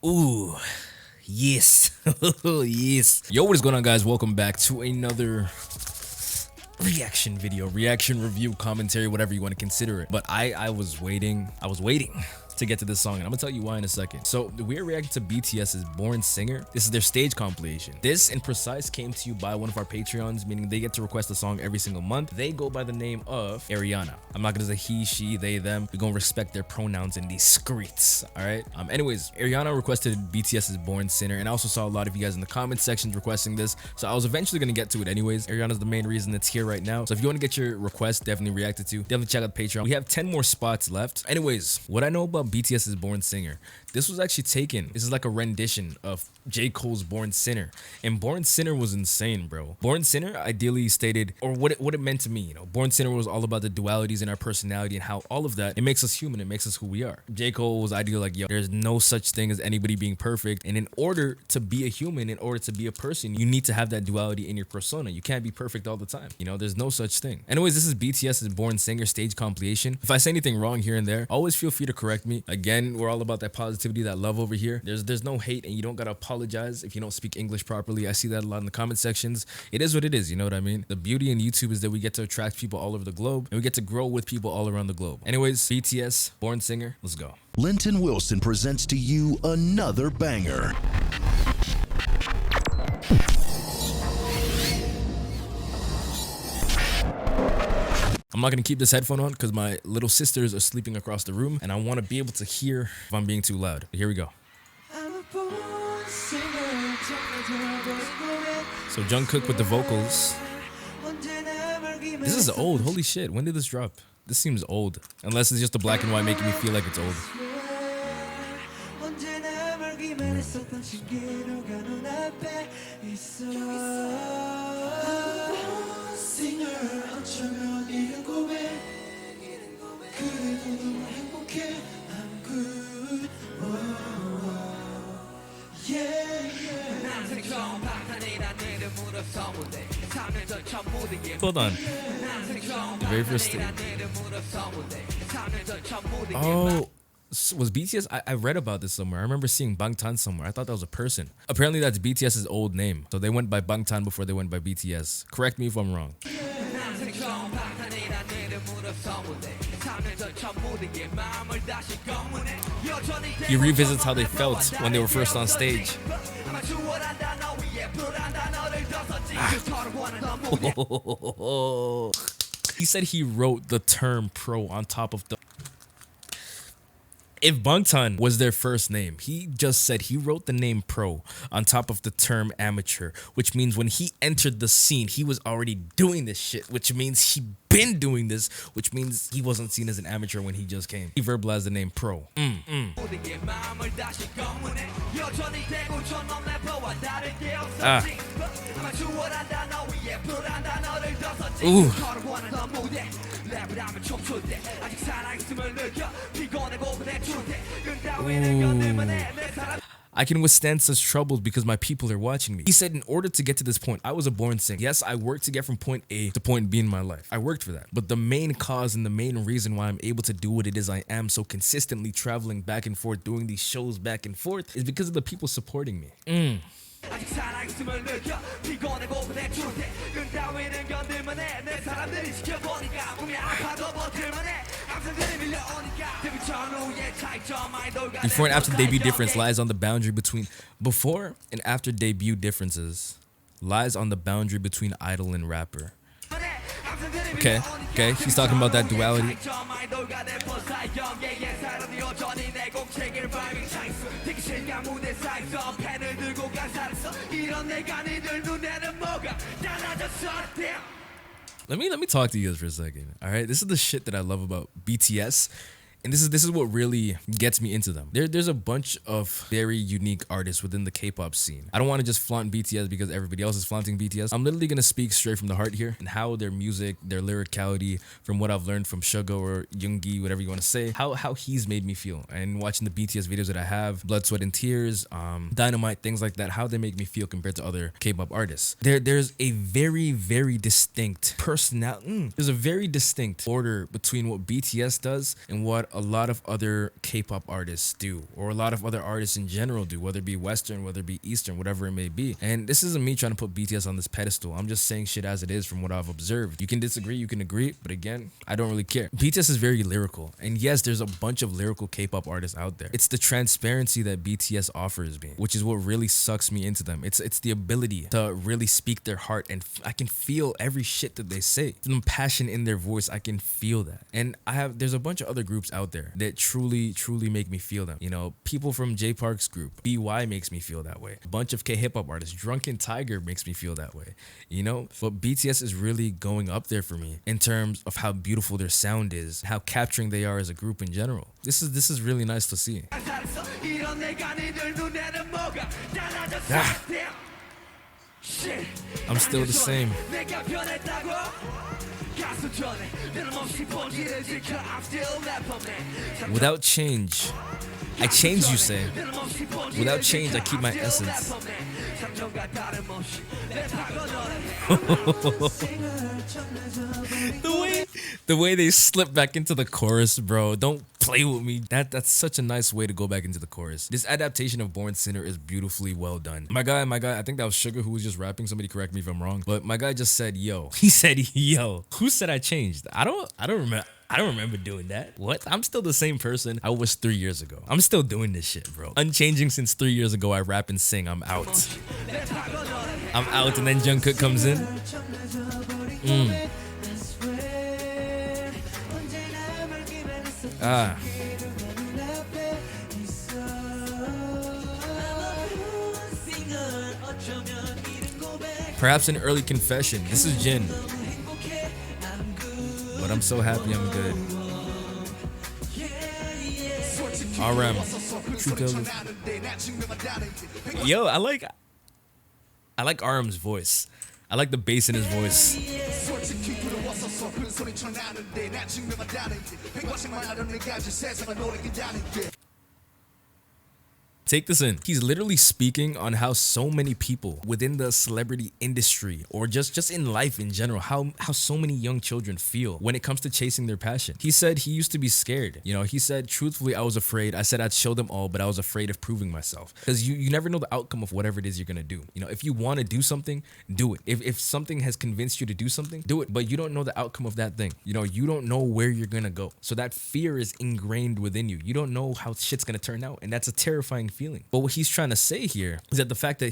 Ooh, yes. Yes. Yo, what is going on, guys? Welcome back to another reaction video, reaction review, commentary, whatever you want to consider it. But I was waiting to get to this song, and I'm gonna tell you why in a second. So we're reacting to BTS's Born Singer. This is their stage compilation. This in precise came to you by one of our Patreons, meaning they get to request a song every single month. They go by the name of Ariana. I'm not gonna say he, she, they, them. We're gonna respect their pronouns in these streets. All right. Anyways, Ariana requested BTS's Born Sinner, and I also saw a lot of you guys in the comment sections requesting this, so I was eventually gonna get to it anyways. Ariana's the main reason it's here right now. So if you want to get your request definitely react it to, definitely check out the Patreon. We have 10 more spots left. Anyways, what I know about BTS's Born Singer, this was actually taken. This is like a rendition of J. Cole's Born Sinner, and Born Sinner was insane, bro. Born Sinner ideally stated, or what it meant to me, you know, Born Sinner was all about the dualities in our personality and how all of that, it makes us human, it makes us who we are. J. Cole was ideal like, yo, there's no such thing as anybody being perfect, and in order to be a human, in order to be a person, you need to have that duality in your persona. You can't be perfect all the time, you know, there's no such thing. Anyways, this is BTS's Born Singer stage compilation. If I say anything wrong here and there, always feel free to correct me. Again, we're all about that positivity, that love over here. There's no hate, and you don't gotta apologize if you don't speak English properly. I see that a lot in the comment sections. It is what it is, you know what I mean? The beauty in YouTube is that we get to attract people all over the globe, and we get to grow with people all around the globe. Anyways, BTS, Born Singer, let's go. Linton Wilson presents to you another banger. I'm not gonna keep this headphone on because my little sisters are sleeping across the room, and I want to be able to hear if I'm being too loud. Here we go. So Jungkook with the vocals. This is old. Holy shit. When did this drop? This seems old. Unless it's just the black and white making me feel like it's old. Hold on. The very first thing. Oh, was BTS? I read about this somewhere. I remember seeing Bangtan somewhere. I thought that was a person. Apparently that's BTS's old name. So they went by Bangtan before they went by BTS. Correct me if I'm wrong. He revisits how they felt when they were first on stage. He said he wrote the term pro on top of the... If Bangtan was their first name, he just said he wrote the name pro on top of the term amateur, which means when he entered the scene, he was already doing this shit, which means he been doing this, which means he wasn't seen as an amateur when he just came. He verbalized the name pro. Ooh. I can withstand such troubles because my people are watching me. He said in order to get to this point, I was a born singer. Yes, I worked to get from point A to point B in my life. I worked for that. But the main cause and the main reason why I'm able to do what it is I am so consistently traveling back and forth, doing these shows back and forth, is because of the people supporting me. Before and after debut difference lies on the boundary between before and after debut differences lies on the boundary between idol and rapper. Okay, he's talking about that duality. Let me talk to you guys for a second. All right, this is the shit that I love about BTS. And this is what really gets me into them. There's a bunch of very unique artists within the K-pop scene. I don't want to just flaunt BTS because everybody else is flaunting BTS. I'm literally going to speak straight from the heart here and how their music, their lyricality, from what I've learned from Suga or Yoongi, whatever you want to say, how he's made me feel. And watching the BTS videos that I have, Blood, Sweat, and Tears, Dynamite, things like that, how they make me feel compared to other K-pop artists. There's a very, very distinct personality. There's a very distinct order between what BTS does and what a lot of other K-pop artists do, or a lot of other artists in general do, whether it be Western, whether it be Eastern, whatever it may be. And this isn't me trying to put BTS on this pedestal. I'm just saying shit as it is from what I've observed. You can disagree, you can agree, but again, I don't really care. BTS is very lyrical, and yes, there's a bunch of lyrical K-pop artists out there. It's the transparency that BTS offers me, which is what really sucks me into them. It's the ability to really speak their heart, and I can feel every shit that they say. The passion in their voice, I can feel that. And there's a bunch of other groups out there that truly make me feel them. You know, people from J Park's group, BY makes me feel that way. A bunch of K-hip-hop artists, Drunken Tiger makes me feel that way. You know, but BTS is really going up there for me in terms of how beautiful their sound is, how capturing they are as a group in general. This is really nice to see. I'm still the same. Without change, I change, you say. Without change, I keep my essence. The way they slip back into the chorus, bro. Don't play with me. That's such a nice way to go back into the chorus. This adaptation of Born Sinner is beautifully well done. My guy, I think that was Sugar who was just rapping. Somebody correct me if I'm wrong. But my guy just said, yo. He said, yo. Who said I changed? I don't remember. I don't remember doing that. What? I'm still the same person I was 3 years ago. I'm still doing this shit, bro. Unchanging since 3 years ago. I rap and sing. I'm out. I'm out, and then Jungkook comes in. Perhaps an early confession. This is Jin. But I'm so happy I'm good. RM. True colors. Yo, I like RM's voice. I like the bass in his voice. Take this in. He's literally speaking on how so many people within the celebrity industry, or just in life in general, how so many young children feel when it comes to chasing their passion. He said he used to be scared. You know, he said, truthfully, I was afraid. I said I'd show them all, but I was afraid of proving myself. Because you never know the outcome of whatever it is you're gonna do. You know, if you want to do something, do it. If something has convinced you to do something, do it. But you don't know the outcome of that thing. You know, you don't know where you're gonna go. So that fear is ingrained within you. You don't know how shit's gonna turn out, and that's a terrifying feeling. But what he's trying to say here is that the fact that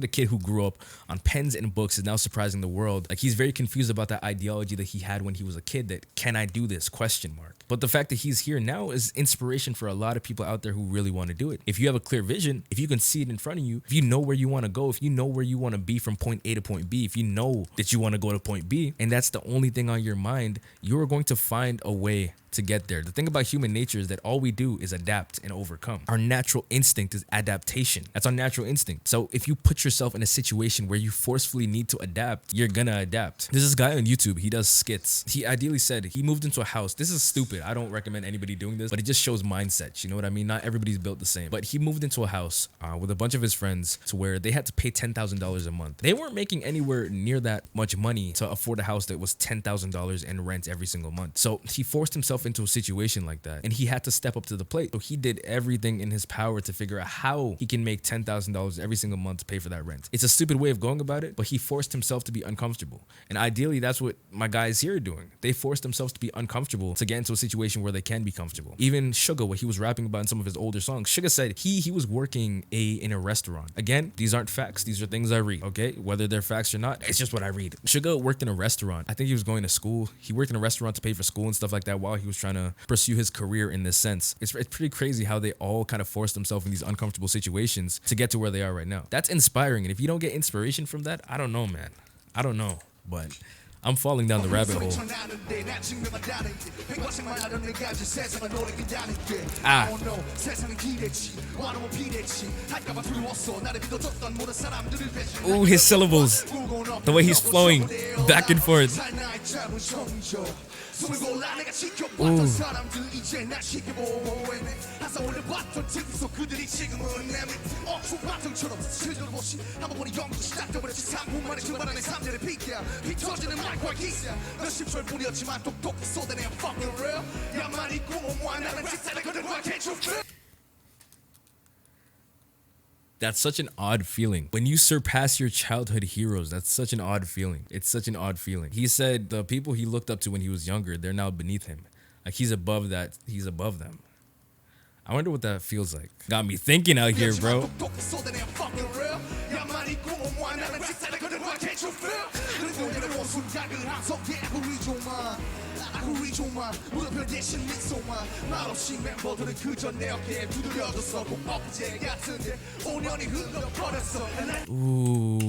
a kid who grew up on pens and books is now surprising the world. Like, he's very confused about that ideology that he had when he was a kid, that can I do this ? But the fact that he's here now is inspiration for a lot of people out there who really want to do it. If you have a clear vision, if you can see it in front of you, if you know where you want to go, if you know where you want to be from point A to point B, if you know that you want to go to point B, and that's the only thing on your mind, you're going to find a way to get there. The thing about human nature is that all we do is adapt and overcome. Our natural instinct is adaptation. That's our natural instinct. So if you put yourself in a situation where you forcefully need to adapt, you're gonna adapt. There's this guy on YouTube, he does skits. He ideally said he moved into a house. This is stupid. I don't recommend anybody doing this, but it just shows mindsets. You know what I mean? Not everybody's built the same. But he moved into a house with a bunch of his friends to where they had to pay $10,000 a month. They weren't making anywhere near that much money to afford a house that was $10,000 in rent every single month. So he forced himself into a situation like that, and he had to step up to the plate. So he did everything in his power to figure out how he can make $10,000 every single month to pay for that rent. It's a stupid way of going about it, but he forced himself to be uncomfortable. And ideally, that's what my guys here are doing. They forced themselves to be uncomfortable to get into a situation where they can be comfortable. Even Sugar, what he was rapping about in some of his older songs, Sugar said he was working in a restaurant. Again, these aren't facts. These are things I read, okay? Whether they're facts or not, it's just what I read. Sugar worked in a restaurant. I think he was going to school. He worked in a restaurant to pay for school and stuff like that while he was trying to pursue his career in this sense. It's pretty crazy how they all kind of force themselves in these uncomfortable situations to get to where they are right now. That's inspiring. And if you don't get inspiration from that, I don't know, man. I don't know. But I'm falling down the rabbit hole. Ooh, his syllables. The way he's flowing back and forth. Ooh. That's such an odd feeling. When you surpass your childhood heroes, that's such an odd feeling. It's such an odd feeling. He said the people he looked up to when he was younger, they're now beneath him. Like he's above that, he's above them. I wonder what that feels like. Got me thinking out here, bro. Ooh.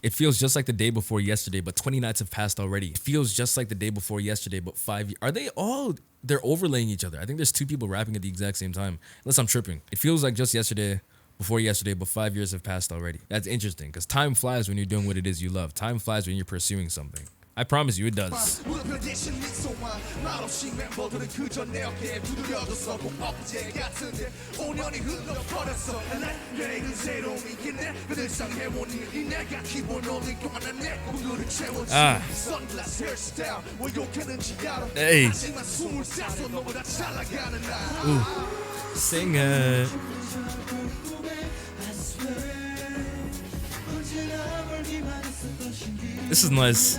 It feels just like the day before yesterday, but 20 nights have passed already. It feels just like the day before yesterday, but 5 years. Are they all? They're overlaying each other. I think there's two people rapping at the exact same time. Unless I'm tripping. It feels like just yesterday, before yesterday, but 5 years have passed already. That's interesting because time flies when you're doing what it is you love. Time flies when you're pursuing something. I promise you it does. Ah. Hey. Ooh. Sing it. This is nice.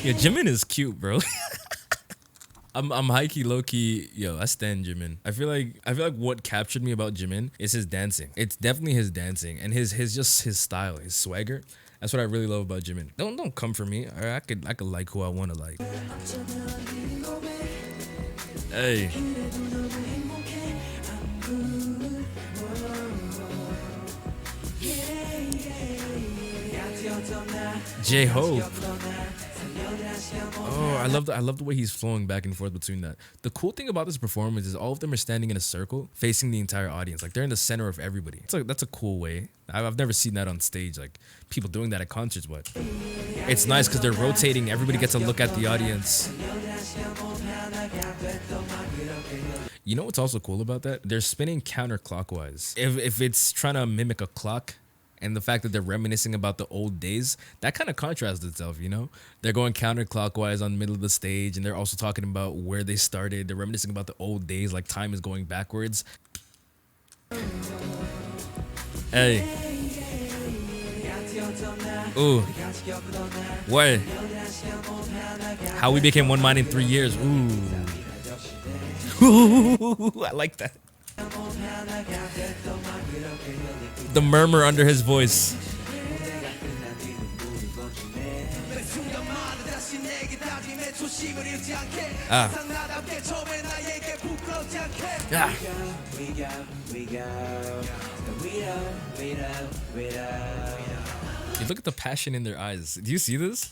Yeah, Jimin is cute, bro. I'm high-key, low-key, yo, I stan Jimin. I feel like what captured me about Jimin is his dancing. It's definitely his dancing and his style, his swagger. That's what I really love about Jimin. Don't come for me. I could like who I want to like. Hey. J-Hope. Oh, I love the way he's flowing back and forth between that. The cool thing about this performance is all of them are standing in a circle facing the entire audience. Like they're in the center of everybody. It's like that's a cool way. I've never seen that on stage, like people doing that at concerts, but it's nice because they're rotating. Everybody gets a look at the audience. You know what's also cool about that? They're spinning counterclockwise. If it's trying to mimic a clock, and the fact that they're reminiscing about the old days, that kind of contrasts itself, you know? They're going counterclockwise on the middle of the stage, and they're also talking about where they started. They're reminiscing about the old days, like time is going backwards. Hey. Ooh. What? How we became one mind in 3 years. Ooh. Ooh, I like that. The murmur under his voice. Ah. Ah. You look at the passion in their eyes. Do you see this?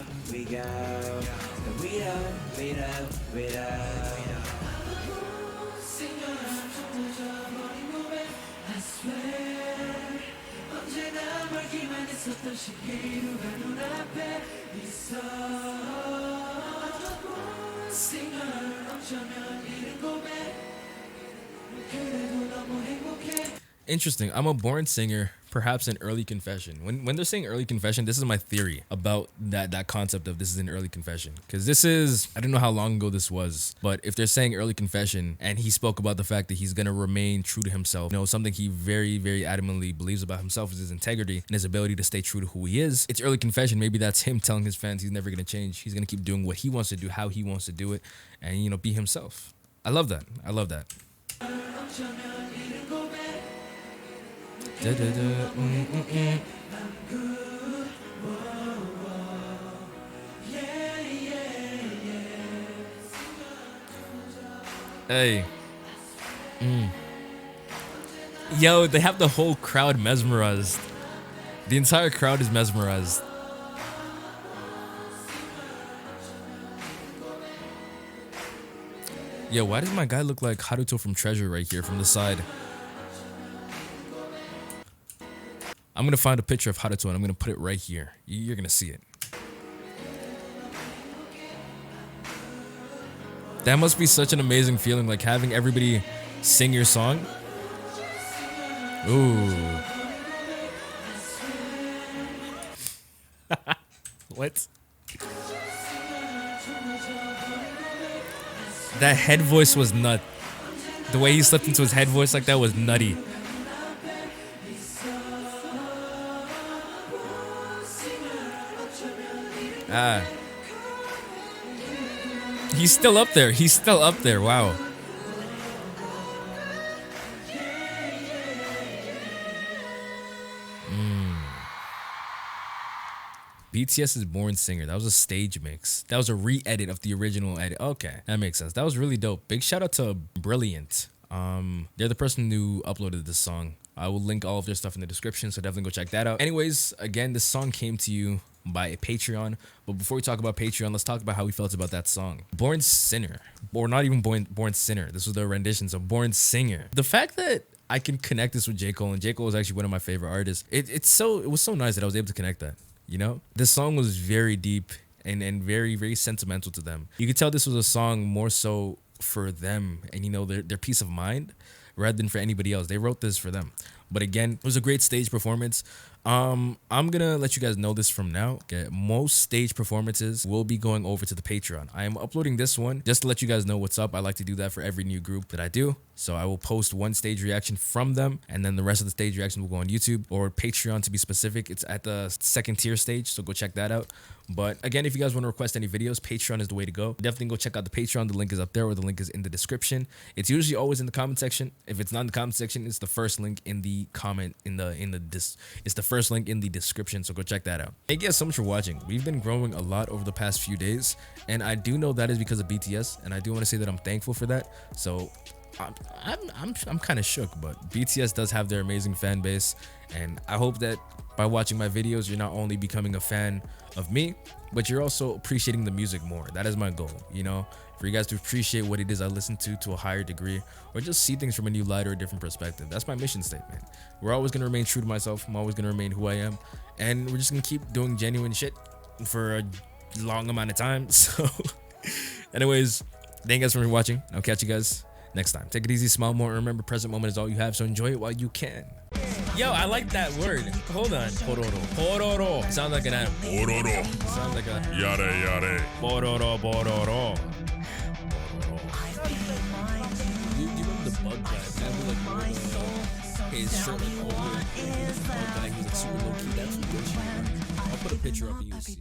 Interesting. I'm a born singer, perhaps an early confession. When they're saying early confession, this is my theory about that concept of this is an early confession. Because this is, I don't know how long ago this was, but if they're saying early confession and he spoke about the fact that he's going to remain true to himself, you know, something he very, very adamantly believes about himself is his integrity and his ability to stay true to who he is. It's early confession. Maybe that's him telling his fans he's never going to change. He's going to keep doing what he wants to do, how he wants to do it, and, you know, be himself. I love that. I love that. Hey. Yo, they have the whole crowd mesmerized. The entire crowd is mesmerized. Yo, why does my guy look like Haruto from Treasure right here from the side? I'm going to find a picture of Haruto and I'm going to put it right here. You're going to see it. That must be such an amazing feeling, like having everybody sing your song. Ooh. What? That head voice was nut. The way he slipped into his head voice like that was nutty. Ah. He's still up there. He's still up there. Wow. BTS's Born Singer. That was a stage mix. That was a re-edit of the original edit. Okay, that makes sense. That was really dope. Big shout out to Brilliant. They're the person who uploaded this song. I will link all of their stuff in the description, so definitely go check that out. Anyways, again, this song came to you by a Patreon. But before we talk about Patreon, let's talk about how we felt about that song. Born Sinner. Or not even Born Sinner. This was their rendition, so Born Singer. The fact that I can connect this with J. Cole, and J. Cole is actually one of my favorite artists. It was so nice that I was able to connect that, you know? This song was very deep and very, very sentimental to them. You could tell this was a song more so for them and, you know, their peace of mind rather than for anybody else. They wrote this for them. But again, it was a great stage performance. I'm gonna let you guys know this from now. Okay, most stage performances will be going over to the Patreon. I am uploading this one just to let you guys know what's up. I like to do that for every new group that I do. So I will post one stage reaction from them, and then the rest of the stage reaction will go on YouTube or Patreon to be specific. It's at the second tier stage, so go check that out. But again, if you guys want to request any videos, Patreon is the way to go. Definitely go check out the Patreon. The link is up there, or the link is in the description. It's usually always in the comment section. If it's not in the comment section, it's the first link in the comment it's the first link in the description, so go check that out. Thank you guys so much for watching. We've been growing a lot over the past few days, and I do know that is because of BTS, and I do want to say that I'm thankful for that. So I'm kind of shook, but BTS does have their amazing fan base, and I hope that by watching my videos, you're not only becoming a fan of me, but you're also appreciating the music more. That is my goal, you know, for you guys to appreciate what it is I listen to a higher degree, or just see things from a new light or a different perspective. That's my mission statement. We're always going to remain true to myself. I'm always going to remain who I am, and we're just going to keep doing genuine shit for a long amount of time. So anyways, thank you guys for watching. I'll catch you guys next time. Take it easy, smile more, and remember, present moment is all you have, so enjoy it while you can. Yo, I like that word. Hold on. Pororo. Pororo. Sounds like an animal. Pororo. Sounds like a... Yare, yare. Pororo, pororo. You remember the bug guy? Man, who like his shirt like all the bug guy, he was like super low key. That's what Gucci. I'll put a picture up and you'll see.